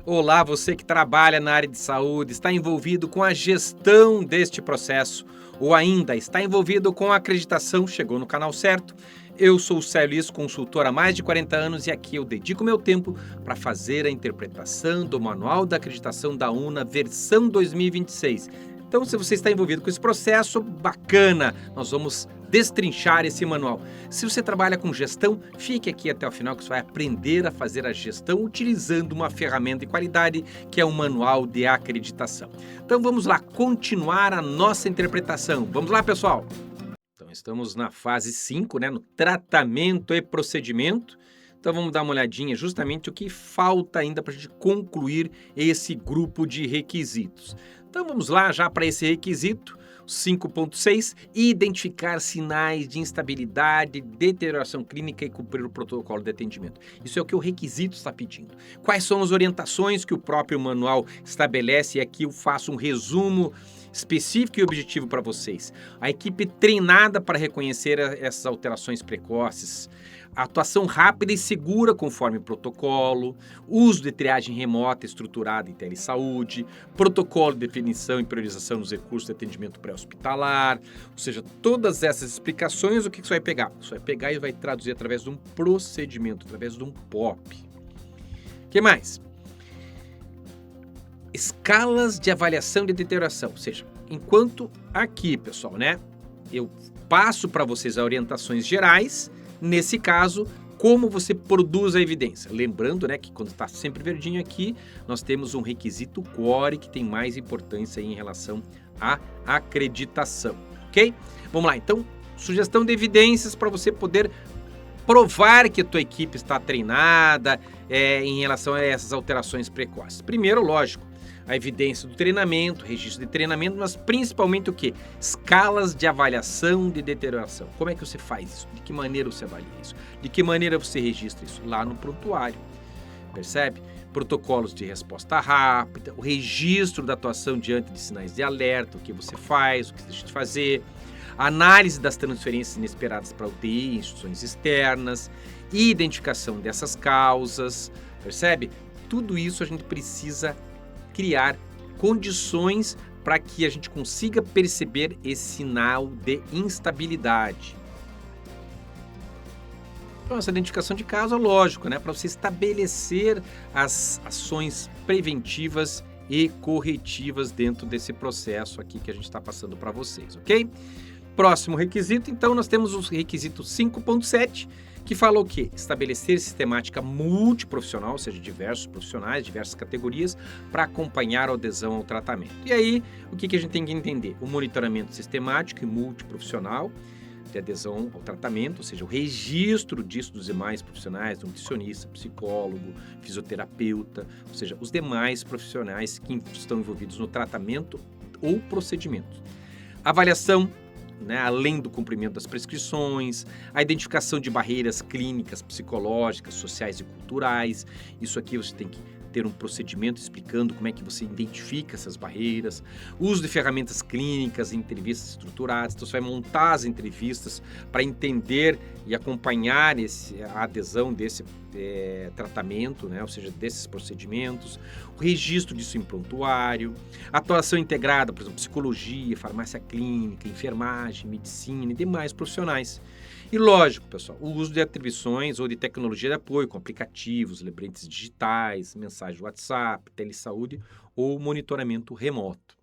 Olá, você que trabalha na área de saúde, está envolvido com a gestão deste processo ou ainda está envolvido com a acreditação, chegou no canal certo. Eu sou o Célio Liz, consultor há mais de 40 anos e aqui eu dedico meu tempo para fazer a interpretação do Manual da Acreditação da UNA versão 2026. Então, se você está envolvido com esse processo, bacana, nós vamos destrinchar esse manual. Se você trabalha com gestão, fique aqui até o final que você vai aprender a fazer a gestão utilizando uma ferramenta de qualidade que é o Manual de Acreditação. Então vamos lá, continuar a nossa interpretação. Vamos lá, pessoal? Então estamos na fase 5, né, no tratamento e procedimento. Então vamos dar uma olhadinha justamente o que falta ainda para a gente concluir esse grupo de requisitos. Então vamos lá já para esse requisito, 5.6, identificar sinais de instabilidade, deterioração clínica e cumprir o protocolo de atendimento. Isso é o que o requisito está pedindo. Quais são as orientações que o próprio manual estabelece? E aqui eu faço um resumo específico e objetivo para vocês. A equipe treinada para reconhecer essas alterações precoces, a atuação rápida e segura conforme protocolo, uso de triagem remota estruturada em telesaúde, protocolo de definição e priorização dos recursos de atendimento pré-hospitalar, ou seja, todas essas explicações, o que você vai pegar? Você vai pegar e vai traduzir através de um procedimento, através de um POP. O que mais? Escalas de avaliação de deterioração, ou seja, enquanto aqui, pessoal, né, eu passo para vocês as orientações gerais, nesse caso, como você produz a evidência. Lembrando, né, que quando está sempre verdinho aqui, nós temos um requisito core que tem mais importância aí em relação à acreditação, ok? Vamos lá, então, sugestão de evidências para você poder provar que a tua equipe está treinada em relação a essas alterações precoces. Primeiro, lógico, a evidência do treinamento, registro de treinamento, mas principalmente o quê? Escalas de avaliação de deterioração. Como é que você faz isso? De que maneira você avalia isso? De que maneira você registra isso? Lá no prontuário, percebe? Protocolos de resposta rápida, o registro da atuação diante de sinais de alerta, o que você faz, o que você deixa de fazer, análise das transferências inesperadas para UTI e instituições externas, identificação dessas causas, percebe? Tudo isso a gente precisa criar condições para que a gente consiga perceber esse sinal de instabilidade. Então, essa identificação de causa, lógico, né, para você estabelecer as ações preventivas e corretivas dentro desse processo aqui que a gente está passando para vocês, ok? Próximo requisito, então, nós temos o requisito 5.7, que fala o quê? Estabelecer sistemática multiprofissional, ou seja, diversos profissionais, diversas categorias, para acompanhar a adesão ao tratamento. E aí, o que a gente tem que entender? O monitoramento sistemático e multiprofissional de adesão ao tratamento, ou seja, o registro disso dos demais profissionais, nutricionista, psicólogo, fisioterapeuta, ou seja, os demais profissionais que estão envolvidos no tratamento ou procedimento. Avaliação, né, além do cumprimento das prescrições, a identificação de barreiras clínicas, psicológicas, sociais e culturais. Isso aqui você tem que ter um procedimento explicando como é que você identifica essas barreiras, uso de ferramentas clínicas e entrevistas estruturadas. Então, você vai montar as entrevistas para entender e acompanhar a adesão desse tratamento, né? Ou seja, desses procedimentos, o registro disso em prontuário, atuação integrada, por exemplo, psicologia, farmácia clínica, enfermagem, medicina e demais profissionais. E lógico, pessoal, o uso de atribuições ou de tecnologia de apoio, com aplicativos, lembretes digitais, mensagem WhatsApp, telesaúde ou monitoramento remoto.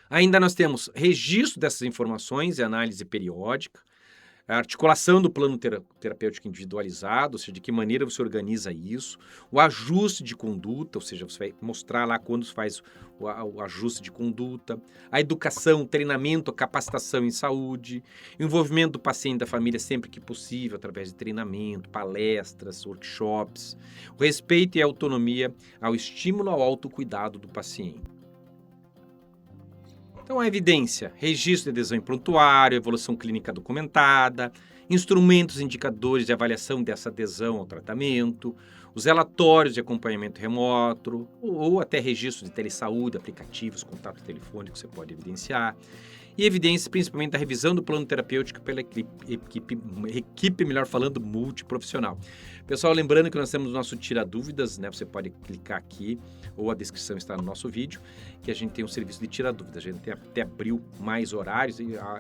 Ainda nós temos registro dessas informações e análise periódica, a articulação do plano terapêutico individualizado, ou seja, de que maneira você organiza isso, o ajuste de conduta, ou seja, você vai mostrar lá quando se faz o ajuste de conduta, a educação, treinamento, capacitação em saúde, o envolvimento do paciente e da família sempre que possível, através de treinamento, palestras, workshops, o respeito e a autonomia ao estímulo ao autocuidado do paciente. Então, a evidência, registro de adesão em prontuário, evolução clínica documentada, instrumentos e indicadores de avaliação dessa adesão ao tratamento, os relatórios de acompanhamento remoto ou até registro de telesaúde, aplicativos, contato telefônico, você pode evidenciar, e evidências principalmente da revisão do plano terapêutico pela equipe, melhor falando, multiprofissional. Pessoal, lembrando que nós temos o nosso Tira Dúvidas, né? Você pode clicar aqui ou a descrição está no nosso vídeo, que a gente tem um serviço de Tira Dúvidas. A gente até abriu mais horários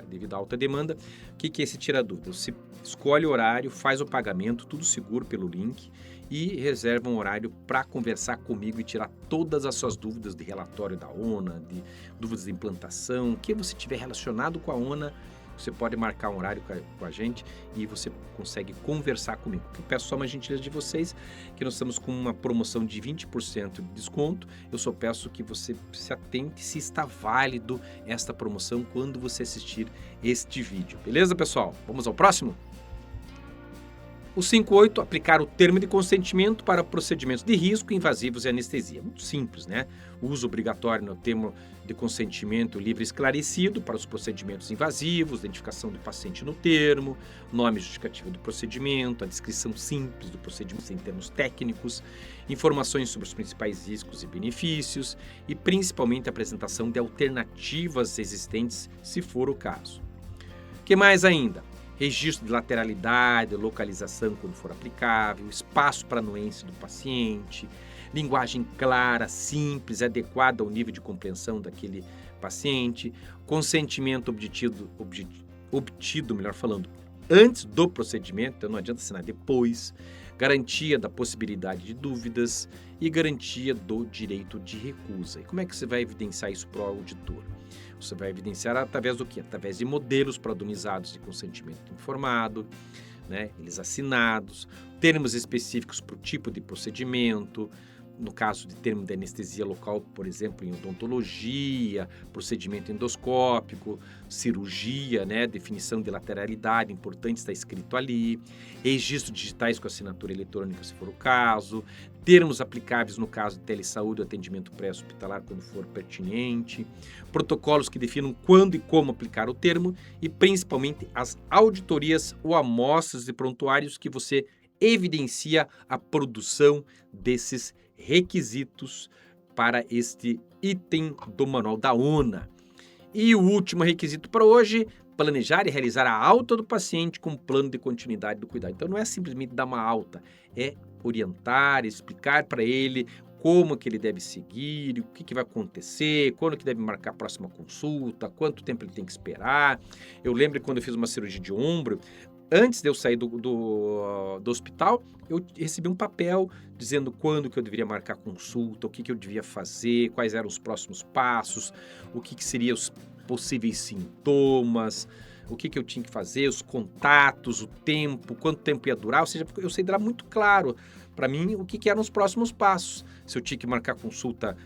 devido à alta demanda. O que é esse Tira Dúvidas? Você escolhe o horário, faz o pagamento, tudo seguro pelo link, e reserva um horário para conversar comigo e tirar todas as suas dúvidas de relatório da ONA, de dúvidas de implantação, o que você tiver relacionado com a ONA, você pode marcar um horário com a gente e você consegue conversar comigo. Eu peço só uma gentileza de vocês, que nós estamos com uma promoção de 20% de desconto. Eu só peço que você se atente se está válido esta promoção quando você assistir este vídeo. Beleza, pessoal? Vamos ao próximo? O 5.8, aplicar o termo de consentimento para procedimentos de risco, invasivos e anestesia. Muito simples, né? O uso obrigatório no termo de consentimento livre e esclarecido para os procedimentos invasivos, identificação do paciente no termo, nome justificativo do procedimento, a descrição simples do procedimento em termos técnicos, informações sobre os principais riscos e benefícios e principalmente a apresentação de alternativas existentes, se for o caso. O que mais ainda? Registro de lateralidade, localização quando for aplicável, espaço para anuência do paciente, linguagem clara, simples, adequada ao nível de compreensão daquele paciente, consentimento obtido, melhor falando, antes do procedimento, então não adianta assinar depois, garantia da possibilidade de dúvidas e garantia do direito de recusa. E como é que você vai evidenciar isso para o auditor? Você vai evidenciar através do quê? Através de modelos padronizados de consentimento informado, né? Eles assinados, termos específicos para o tipo de procedimento, no caso de termo de anestesia local, por exemplo, em odontologia, procedimento endoscópico, cirurgia, né? Definição de lateralidade, importante está escrito ali, registros digitais com assinatura eletrônica, se for o caso, termos aplicáveis no caso de telesaúde ou atendimento pré-hospitalar, quando for pertinente, protocolos que definam quando e como aplicar o termo e, principalmente, as auditorias ou amostras de prontuários que você evidencia a produção desses requisitos para este item do manual da ONA. E o último requisito para hoje, planejar e realizar a alta do paciente com plano de continuidade do cuidado. Então não é simplesmente dar uma alta, é orientar, explicar para ele como que ele deve seguir, o que vai acontecer, quando que deve marcar a próxima consulta, quanto tempo ele tem que esperar. Eu lembro quando eu fiz uma cirurgia de ombro, antes de eu sair do hospital, eu recebi um papel dizendo quando que eu deveria marcar consulta, o que eu devia fazer, quais eram os próximos passos, o que seriam os possíveis sintomas, o que eu tinha que fazer, os contatos, o tempo, quanto tempo ia durar. Ou seja, eu sei dar muito claro para mim o que eram os próximos passos. Se eu tinha que marcar consulta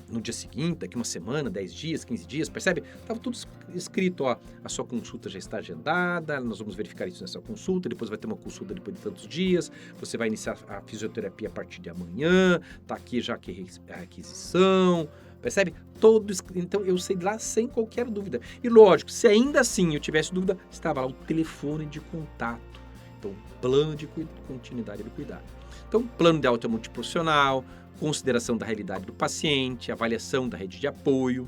no dia seguinte, daqui uma semana, 10 dias, 15 dias, percebe? Estava tudo escrito, ó, a sua consulta já está agendada, nós vamos verificar isso nessa consulta, depois vai ter uma consulta depois de tantos dias, você vai iniciar a fisioterapia a partir de amanhã, tá aqui já que a requisição, percebe? Então eu sei lá sem qualquer dúvida. E lógico, se ainda assim eu tivesse dúvida, estava lá o telefone de contato. Então, plano de continuidade do cuidado. Então, plano de alta multiprofissional, consideração da realidade do paciente, avaliação da rede de apoio,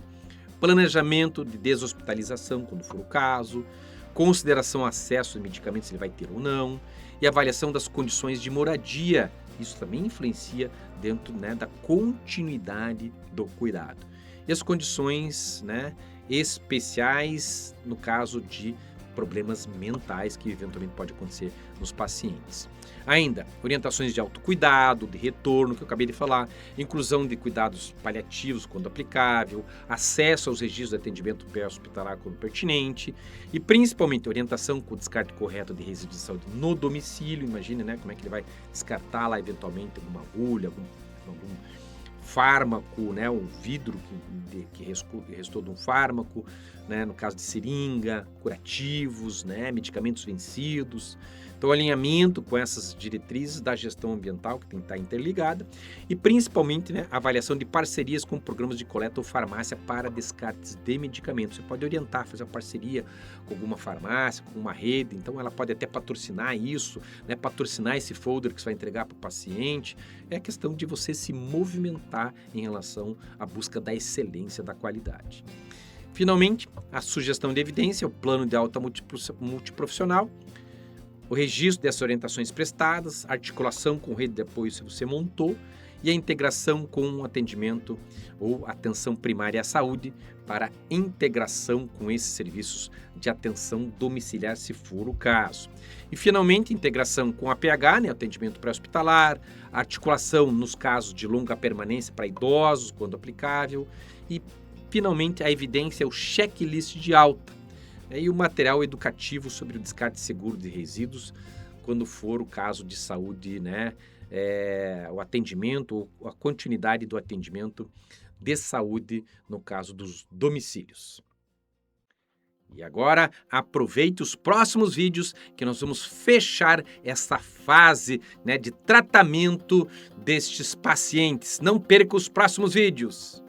planejamento de deshospitalização, quando for o caso, consideração ao acesso a medicamentos, se ele vai ter ou não, e avaliação das condições de moradia. Isso também influencia dentro, né, da continuidade do cuidado. E as condições, né, especiais no caso de problemas mentais que eventualmente pode acontecer nos pacientes. Ainda, orientações de autocuidado, de retorno, que eu acabei de falar, inclusão de cuidados paliativos quando aplicável, acesso aos registros de atendimento pré-hospitalar quando pertinente e principalmente orientação com o descarte correto de resíduos de saúde no domicílio. Imagine, né, como é que ele vai descartar lá eventualmente alguma agulha, algum fármaco, né, um vidro que restou de um fármaco, né, no caso de seringa, curativos, né, medicamentos vencidos. Então, alinhamento com essas diretrizes da gestão ambiental, que tem que estar interligada, e principalmente, né, avaliação de parcerias com programas de coleta ou farmácia para descartes de medicamentos. Você pode orientar, fazer uma parceria com alguma farmácia, com uma rede, então ela pode até patrocinar isso, né, patrocinar esse folder que você vai entregar para o paciente. É a questão de você se movimentar em relação à busca da excelência, da qualidade. Finalmente, a sugestão de evidência, o plano de alta multiprofissional, o registro dessas orientações prestadas, articulação com rede de apoio se você montou e a integração com o atendimento ou atenção primária à saúde para integração com esses serviços de atenção domiciliar, se for o caso. E, finalmente, integração com a PH, né, atendimento pré-hospitalar, articulação nos casos de longa permanência para idosos, quando aplicável, e, finalmente, a evidência, o checklist de alta, e o material educativo sobre o descarte seguro de resíduos, quando for o caso de saúde, né, o atendimento, a continuidade do atendimento de saúde no caso dos domicílios. E agora, aproveite os próximos vídeos que nós vamos fechar essa fase, né, de tratamento destes pacientes. Não perca os próximos vídeos!